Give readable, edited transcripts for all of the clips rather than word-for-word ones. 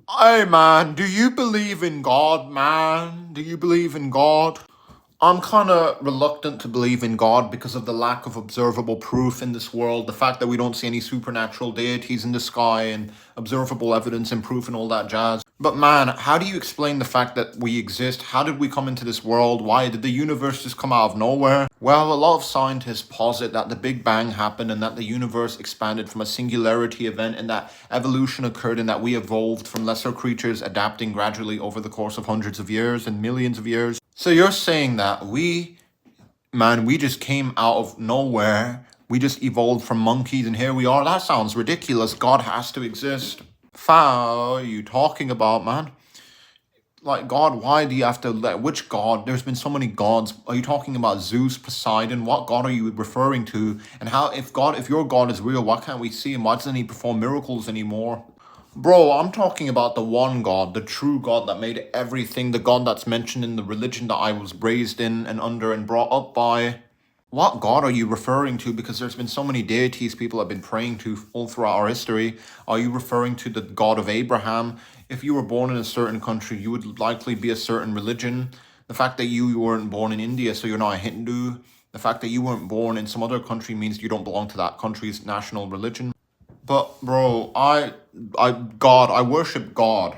Hey man, do you believe in God, man? Do you believe in God? I'm kind of reluctant to believe in God because of the lack of observable proof in this world. The fact that we don't see any supernatural deities in the sky and observable evidence and proof and all that jazz. But man, how do you explain the fact that we exist? How did we come into this world? Why did the universe just come out of nowhere? Well, a lot of scientists posit that the Big Bang happened and that the universe expanded from a singularity event and that evolution occurred and that we evolved from lesser creatures adapting gradually over the course of hundreds of years and millions of years. So you're saying that we just came out of nowhere. We just evolved from monkeys and here we are. That sounds ridiculous. God has to exist. Fam, what are you talking about, man? Like, God, why do you have to let, which God? There's been so many gods. Are you talking about Zeus, Poseidon? What God are you referring to? And how, if your God is real, why can't we see him? Why doesn't he perform miracles anymore? Bro, I'm talking about the one God, the true God that made everything, the God that's mentioned in the religion that I was raised in and under and brought up by. What God are you referring to? Because there's been so many deities people have been praying to all throughout our history. Are you referring to the God of Abraham? If you were born in a certain country, you would likely be a certain religion. The fact that you weren't born in India, so you're not a Hindu. The fact that you weren't born in some other country means you don't belong to that country's national religion. But bro, God, I worship God.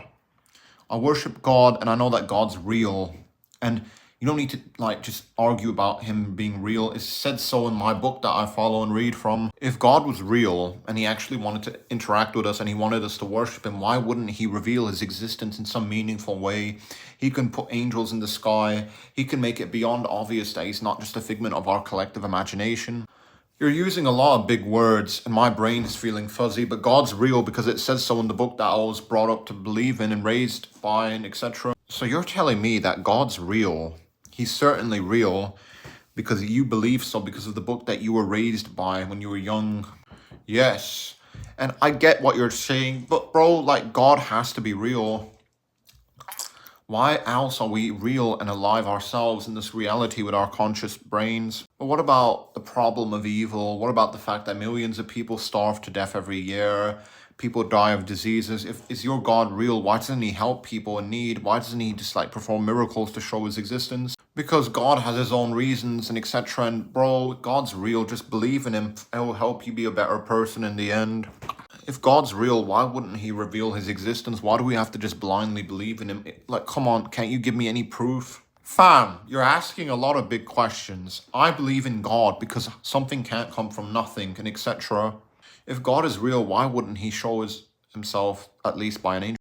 I worship God and I know that God's real. And you don't need to like just argue about him being real. It's said so in my book that I follow and read from. If God was real and he actually wanted to interact with us and he wanted us to worship him, why wouldn't he reveal his existence in some meaningful way? He can put angels in the sky. He can make it beyond obvious that he's not just a figment of our collective imagination. You're using a lot of big words, and my brain is feeling fuzzy, but God's real because it says so in the book that I was brought up to believe in and raised by, and etc. So you're telling me that God's real. He's certainly real because you believe so because of the book that you were raised by when you were young. Yes. And I get what you're saying, but bro, like, God has to be real. Why else are we real and alive ourselves in this reality with our conscious brains? But what about the problem of evil? What about the fact that millions of people starve to death every year? People die of diseases. If is your God real? Why doesn't he help people in need? Why doesn't he just like perform miracles to show his existence? Because God has his own reasons and etc. And bro, God's real. Just believe in him. It will help you be a better person in the end. If God's real, why wouldn't he reveal his existence? Why do we have to just blindly believe in him? Like, come on, can't you give me any proof? Fam, you're asking a lot of big questions. I believe in God because something can't come from nothing and etc. If God is real, why wouldn't he show himself at least by an angel?